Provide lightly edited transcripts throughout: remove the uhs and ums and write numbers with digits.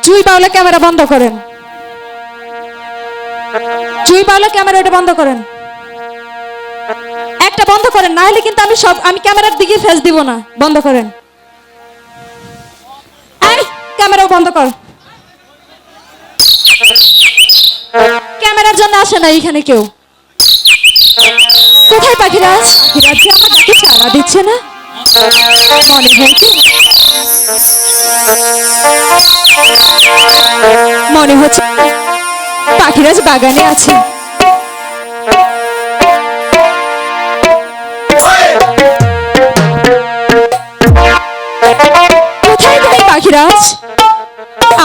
জুই বাউলা camera বন্ধ করেন। জুই বাউলা camera এটা বন্ধ করেন। একটা বন্ধ করেন, না হলে কিন্তু আমি ক্যামেরার দিকে ফেস দিব না। বন্ধ করেন। এই ক্যামেরাও বন্ধ কর। ক্যামেরার জন্য আসে না এখানে কেউ। কোথায় পাখিরাজ? পাখিরাজ যে আমার ডাকে সাড়া দিচ্ছে না, মনে হয় কি মনে হচ্ছে পাখিরাজ বাগানে আছে। কোথায় তুমি পাখিরাজ?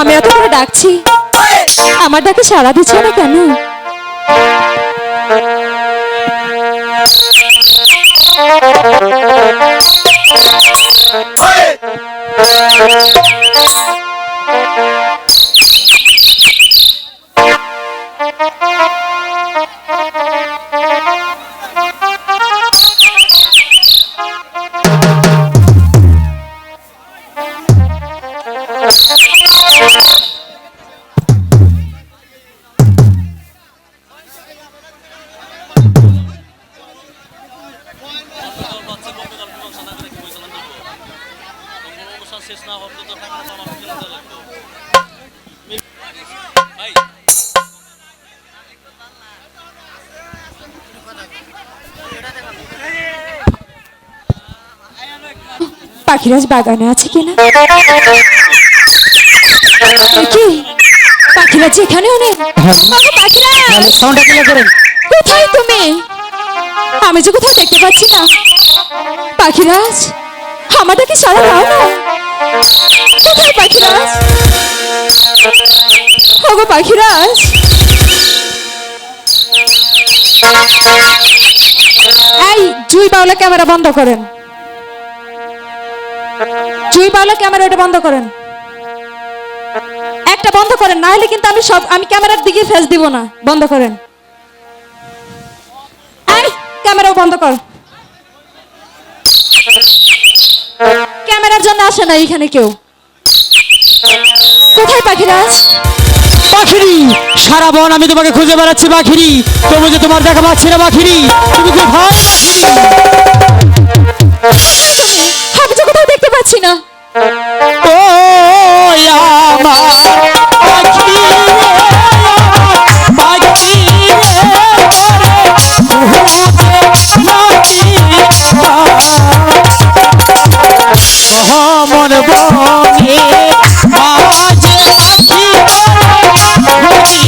আমি এত করে ডাকছি, আমার ডাকে সাড়া দিচ্ছে না কেন? পাখিরাজ বাগানে আছে কিনা? কি পাখিরাজ এখানেও নেই? কোথায় তুমি? আমি যে কোথাও দেখতে পাচ্ছি না। পাখিরাজ আমাদেরকে সারা দাও না। কোথায় পাখিরাজ? ওগো পাখিরাজ, এই জুই বাউলা ক্যামেরা বন্ধ করেন। জুই বাউলা ক্যামেরা এটা বন্ধ করেন। একটা বন্ধ করেন, না হলে কিন্তু আমি ক্যামেরার দিকে ফেস দিব না। বন্ধ করেন। এই ক্যামেরাও বন্ধ কর। ক্যামেরার জন্য আসে না এখানে কেউ। কোথায় পাখিরাজ? পাখিরি, সারা বন আমি তোমাকে খুঁজে বেড়াচ্ছি পাখিরি। তুমি যে তোমার দেখা পাচ্ছি না পাখিরি। তুমি কোথায় পাখিরি? আমি যে কোথাও দেখতে পাচ্ছি না। ও আমার পাখি পাখি মন বনে মাঝে পাখি মহাজে পাখি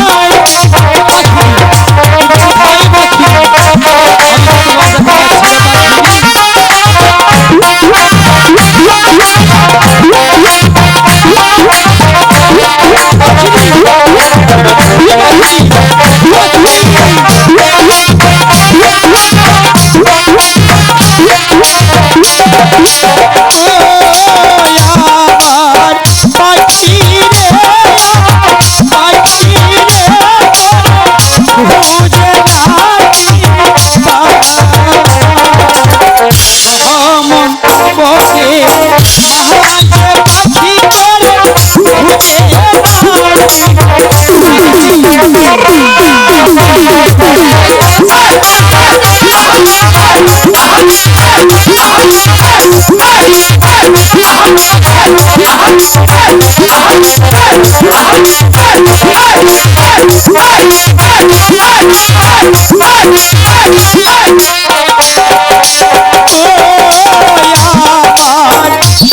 খুঁজে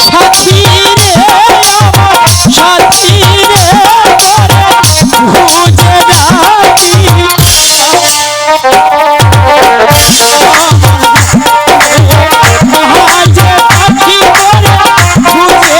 সাথী রে আমার সাথী রে খুঁজে রাখি মহাজে পাখি করে খুঁজে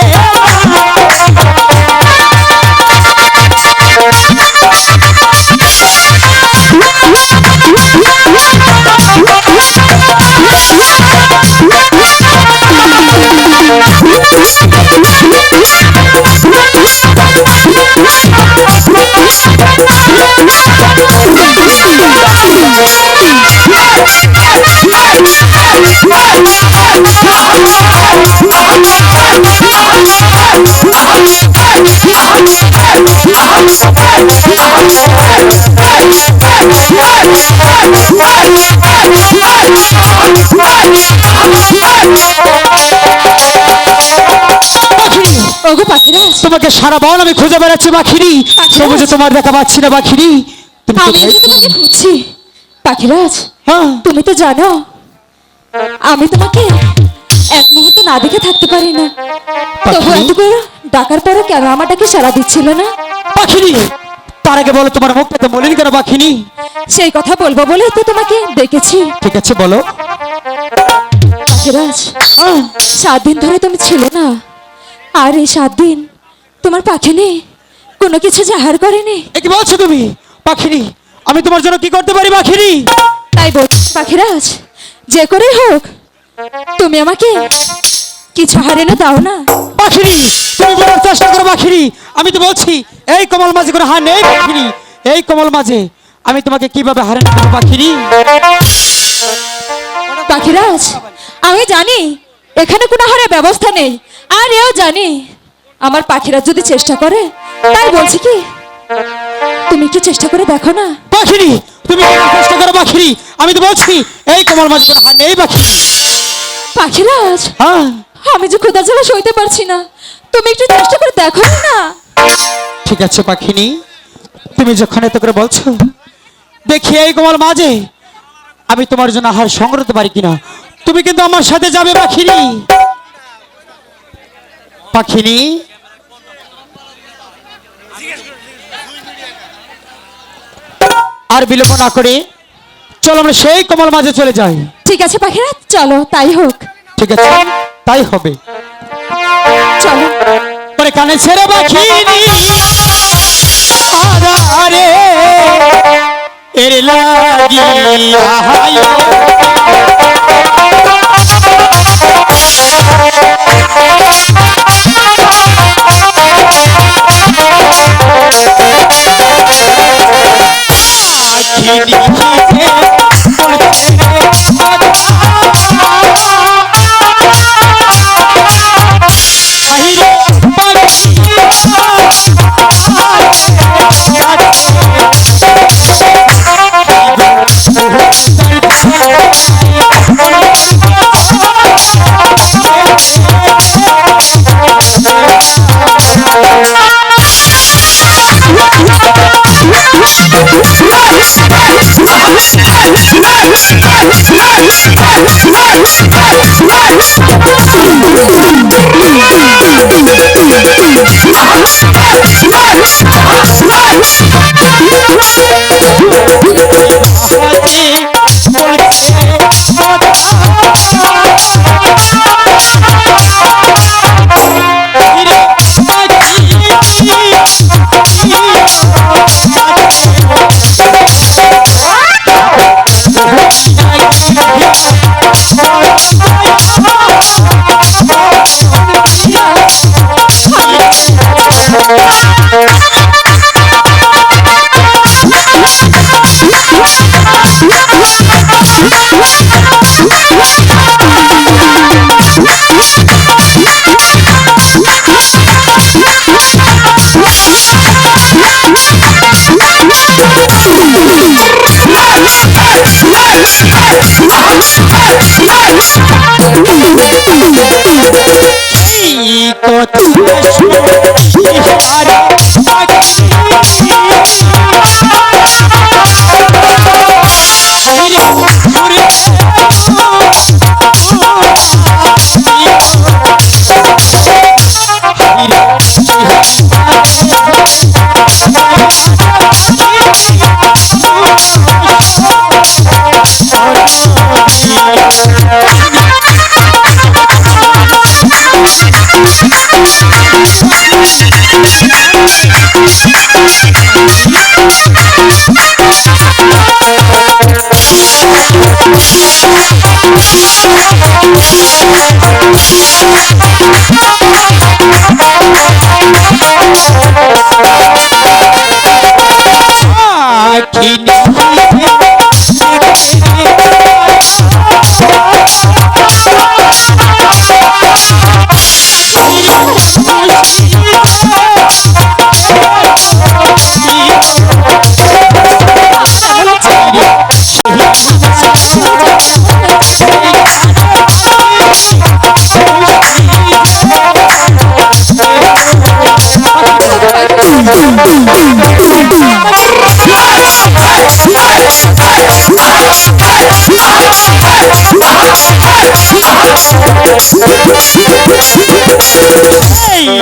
ওগো পাখিরাজ, তোমাকে সারা বন আমি খুঁজে বেড়াচ্ছি বাখিরি, তবু যে তোমার দেখা পাচ্ছি না বাখিরি। তুমি আমি কোথায়? যে তোমাকে খুঁজছি পাখিরাজ। হ্যাঁ, তুমি তো জানো আমি তোমাকে এক মুহূর্ত না দেখে থাকতে পারি না। তবু পাখি? এত করে ডাকার পরে কেন আমাটাকে সাড়া দিচ্ছিল না? পাখিরি, তার আগে বলো তোমার মুখটা তো মলিন কেন বাখিনি? সেই কথা বলবো বলে তো তোমাকে ডেকেছি। ঠিক আছে বলো। পাখিরাজ, হ্যাঁ, 7 দিন ধরে তুমি ছিলে না, আর এই 7 দিন তোমার পাখি নেই, কোনো কিছু জাহার করেনি। এ কি বলছো তুমি পাখিরি? আমি তোমার জন্য কি করতে পারি বাখিরি? তাই বলছি পাখিরাজ, যে করেই হোক তুমি আমাকে কিছু হারিয়ে দাও না। পাখিরি, তুমি বলার চেষ্টা করো বাখিরি। আমি তো বলছি এই কমল মাঝে কোনো হার নেই বাখিরি। এই কমল মাঝে আমি তোমাকে কিভাবে হারানো দেবো বাখিরি? পাখিরাজ, আমি জানি এখানে কোনো হারের ব্যবস্থা নেই, আর এও জানি আমার পাখিরাজ যদি চেষ্টা করে, তাই বলছি কি তুমি একটু চেষ্টা করে দেখো না। পাখিরি, তুমি বলার চেষ্টা করো বাখিরি। আমি তো বলছি এই কমল মাঝে কোনো হার নেই বাখিরি। পাখিরাজ, হ্যাঁ, আমি যে ক্ষুধা জ্বালা সইতে পারছি না, তুমি একটু চেষ্টা করে দেখো না। ঠিক আছে পাখিনি, তুমি যখন এত করে বলছো, দেখি এই কমল মাঝে আমি তোমার জন্য আহার সংগ্রহ করতে পারি কিনা। তুমি কিন্তু আমার সাথে যাবে পাখিনি। পাখিনি, আর বিলম্ব না করে চলো আমরা সেই কমল মাঝে চলে যাই। ঠিক আছে পাখিরাজ, চলো তাই হোক। ঠিক আছে, তাই হবে। চলো। পরে কানে ছেড়ে পাখিনি আরে এর লাগিয়া হায় কথা শুনে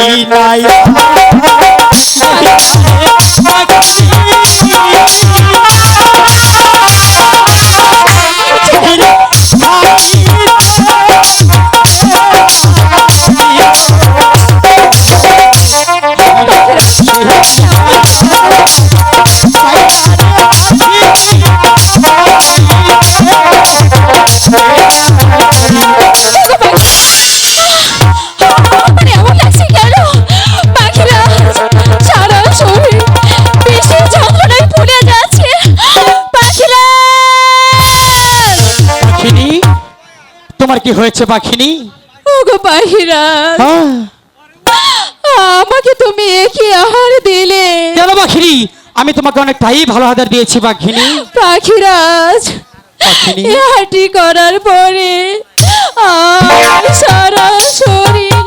এই নায়া আমার এমন লাগছে কেন? পাখিরা সারা শরীর বিষের যন্ত্রণায় পুড়ে যাচ্ছে। পাখিরা! পাখিনি, তোমার কি হয়েছে পাখিনি? ওগো পাখিরা, হ্যাঁ, আমাকে তুমি একই আহার দিলে। কেন পাখিনি? আমি তোমাকে অনেকটাই ভালো আদর দিয়েছি পাখিনি। পাখিরাজ, পাখিনি, এ হাঁটি করার পরে আমার সারা শরীর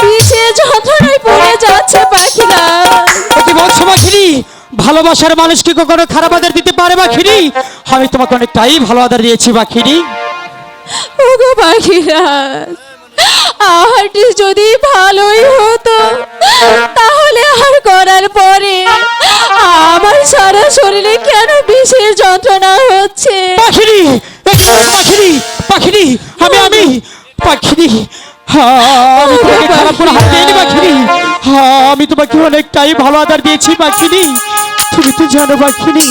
বিষে যন্ত্রণায় পড়ে যাচ্ছে। পাখিরা, কি বলছো পাখিনি? ভালোবাসার মানুষকে কখনো খারাপ আদর দিতে পারে পাখিনি? আমি তোমাকে অনেকটাই ভালো আদর দিয়েছি পাখিনি। ওগো পাখিরাজ, আহারটি যদি ভালোই হতো তাহলে আর করার পরে আমার সারা শরীরে কেন বিষের যন্ত্রণা হচ্ছে? পাখিনি, পাখিনি, পাখিনি, আমি পাখিনি, আমি তোমাকে খারাপ করে হাত দিইনি পাখিনি। আমি তোমাকে অনেকটাই ভালো আদর দিয়েছি পাখিনি। তুমি তো জানো পাখিনি,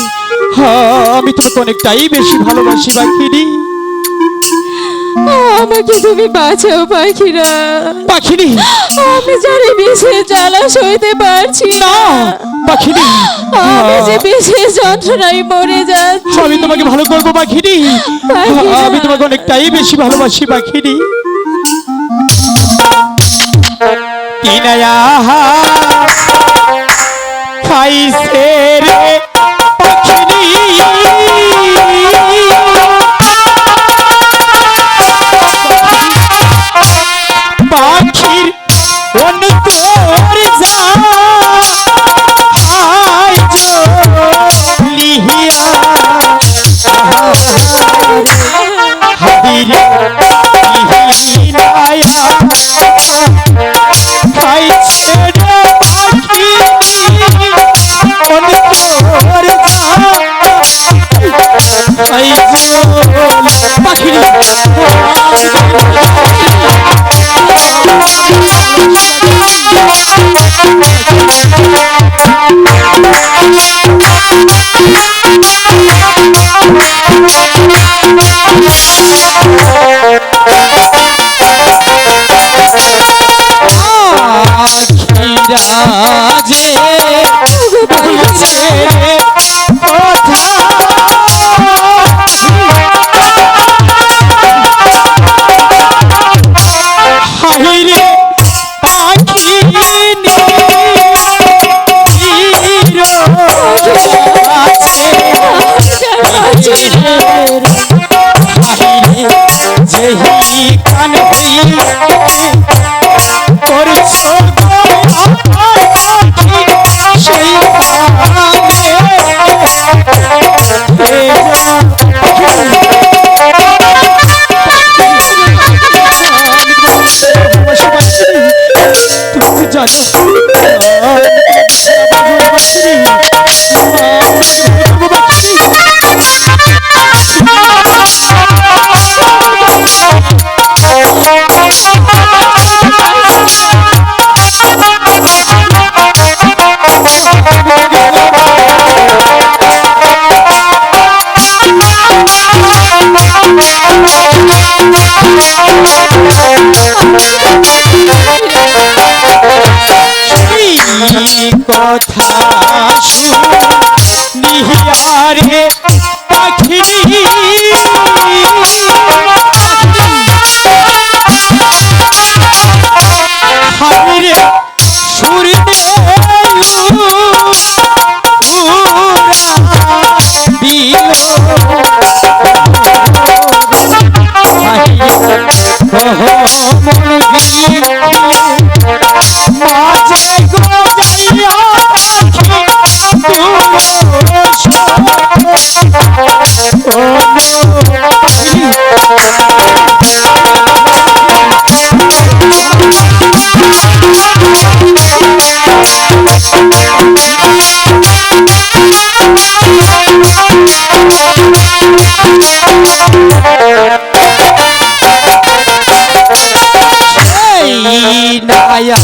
আমি তোমাকে অনেকটাই বেশি ভালোবাসি পাখিনি। আমাকে তুমি বাঁচাও পাখিরা। পাখিনি, আমি জানি বিষের জ্বালা সইতে পারছি না না। পাখিনি, আমি যে বিষের যন্ত্রণায় মরে যাচ্ছি। আমি তোমাকে ভালো করবো পাখিনি। আমি তোমাকে অনেকটাই বেশি ভালোবাসি পাখিনি। কিনায়া খাইছে রে পাখিনি, পাখির অন্তর যা হায় লিহিয়া হাবিরে লিহিনায়া খাইছে রে পাখি এই নায়া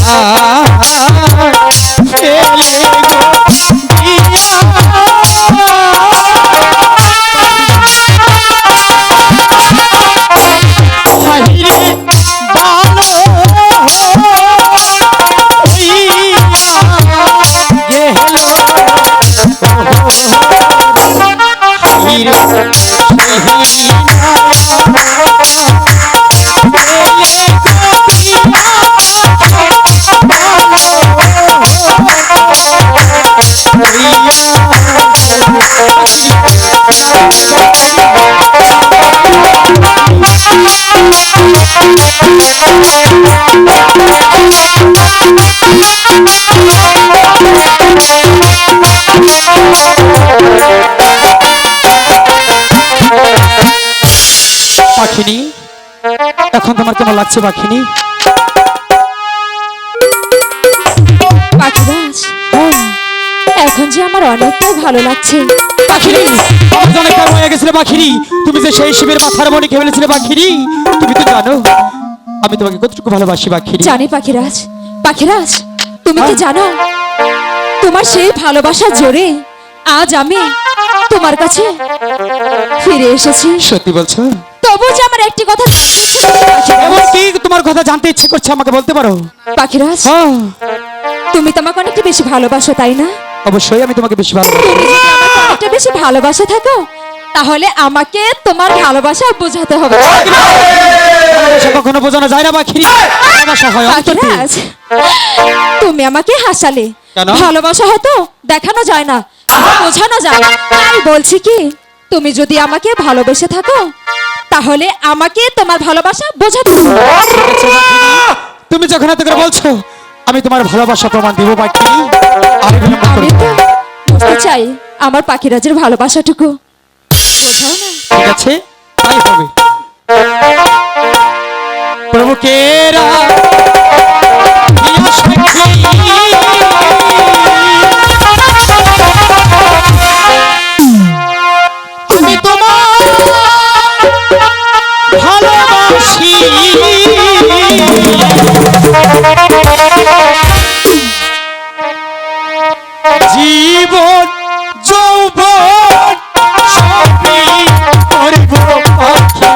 ফেলে গো দিয়া হাইরে বানো হইয়া গেল হাইরে পাখিনি এখন তোমার কেমন লাগছে পাখিনি? পাখিরাজ, এখন যে আমার অনেকটাই ভালো লাগছে। পাখিনি আমার তো অনেকটা হয়ে গেছিল পাখিনি। তুমি যে সেই শিবের মাথার মনে খেয়ে ফেলেছিলে পাখিনি, তুমি তো জানো আমি তোমাকে কতটুকু ভালোবাসি পাখিনি। জানি পাখিরাজ, পাখিরাজ তুমি কি জানো তোমার সেই ভালোবাসার জোরে আজ আমি তোমার কাছে ফিরে এসেছি। সত্যি বলছো? তবু যে আমার একটি কথা জানতে ইচ্ছে করছে পাখিরাজ। এমন কি তোমার কথা জানতে ইচ্ছে করছে আমাকে বলতে পারো? পাখিরাজ, হ্যাঁ তুমি তো আমাকে অনেকটা বেশি ভালোবাসো তাই না? অবশ্যই আমি তোমাকে বেশি ভালোবাসি। তুমি যদি আমাকে অনেকটা বেশি ভালোবাসে থাকো তাহলে আমাকে তোমার ভালোবাসা বোঝাতে হবে। ভালোবাসা কখনো বোঝানো যায় না পাখিনি, ভালোবাসা হয় অন্তর থেকে। পাখিরাজ, তুমি আমাকে হাসালে। কেন? ভালোবাসা হয়তো দেখানো যায় না, বোঝানো যায়। তাই বলছি কি তুমি যদি আমাকে ভালোবেসে থাকো তাহলে আমাকে তোমার ভালোবাসা বোঝাতে হবে। তুমি যখন এত করে বলছো আমি তোমার ভালোবাসা প্রমাণ দেবো পাখিনি। আমি বিলম্ব আমি করব না। তো বুঝতে চাই আমার পাখিরাজের ভালোবাসাটুকু, বোঝাও না। ঠিক আছে তাই হবে। প্রভু কেরা ইয়া সাক্ষী, আমি তোমার ভালোবাসি। জীবন যৌবন সবই করব পাখি।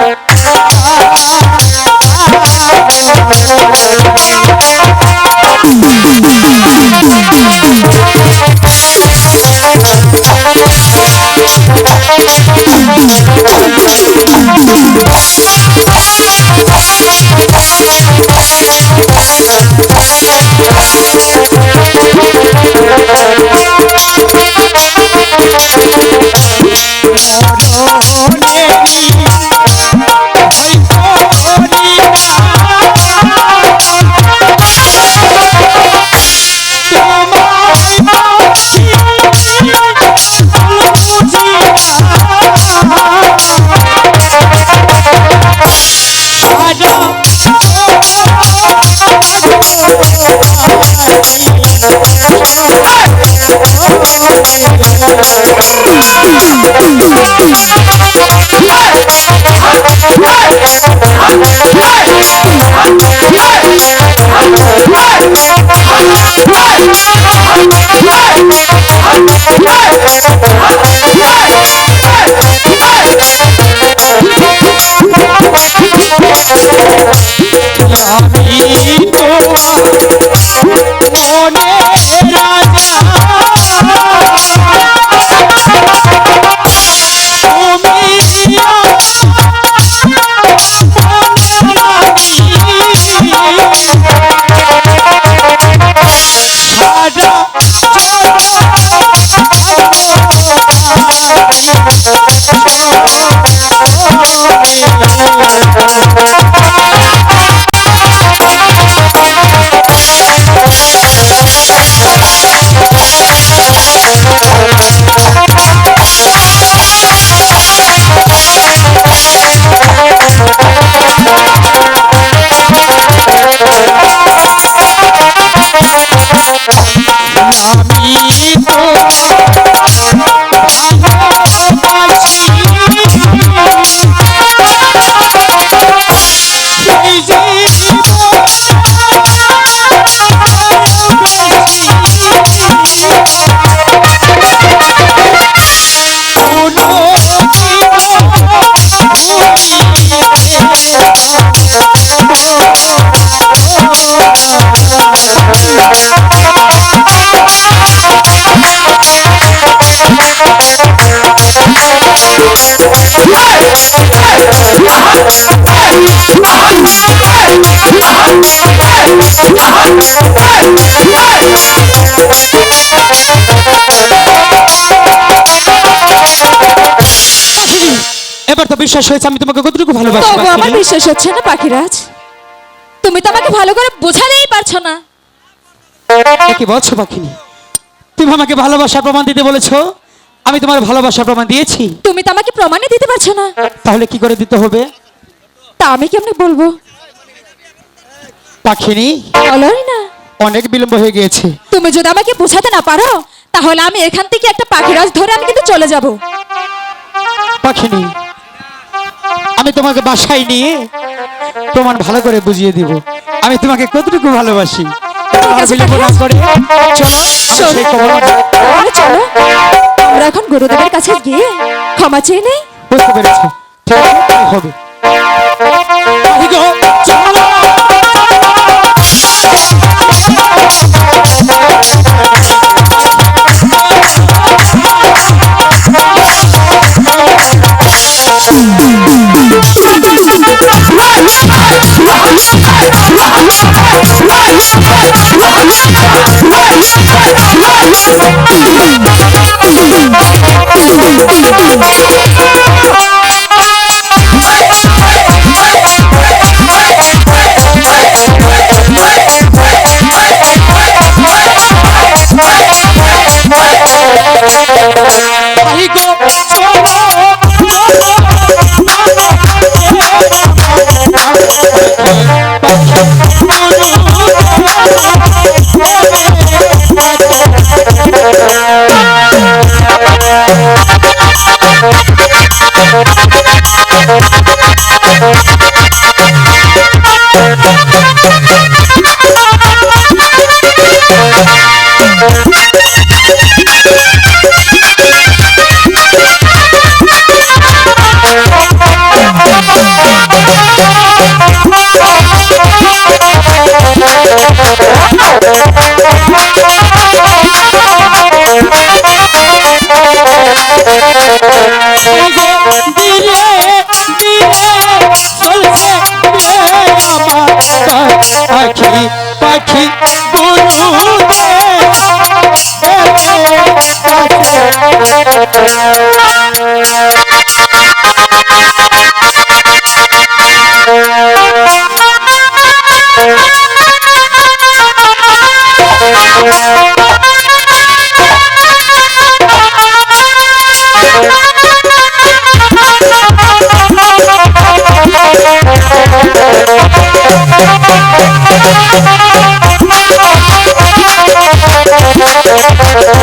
পাখিনি, এবার তো বিশ্বাস হয়েছে আমি তোমাকে কতটুকু ভালোবাসি তবু আমার পাখিনি। বিশ্বাস হচ্ছে না পাখিরাজ, তুমি তো আমাকে ভালো করে বোঝাতেই পারছো না। এ কি বলছো পাখিনি? তুমি আমাকে ভালোবাসার প্রমাণ দিতে বলেছো, আমি তোমার ভালোবাসার প্রমাণ দিয়েছি। তুমি তো আমাকে প্রমাণই দিতে পারছো না, তাহলে কি করে দিতে হবে তা আমি কেমনে বলবো? পাখিনি? বলোই না। অনেক বিলম্ব হয়ে গিয়েছে। তুমি যদি আমাকে বোঝাতে না পারো, তাহলে আমি এখান থেকে একটা পাখিরাজ ধরে আমি কিন্তু চলে যাব। পাখিনি, আমি তোমাকে বাসায় নিয়ে প্রমাণ ভালো করে বুঝিয়ে দিব আমি তোমাকে কতটুকু ভালোবাসি। আর বিলম্ব না করে চলো, আমি সেই খবর মতো- তাহলে চলো আমরা এখন গুরুদেবের কাছে গিয়ে ক্ষমা চেয়ে নেই। বুঝতে পেরেছি, ঠিক আছে, তাই হবে। পাখি গো, চলো। পাখি গো, পাখি পাখি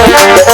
Thank you.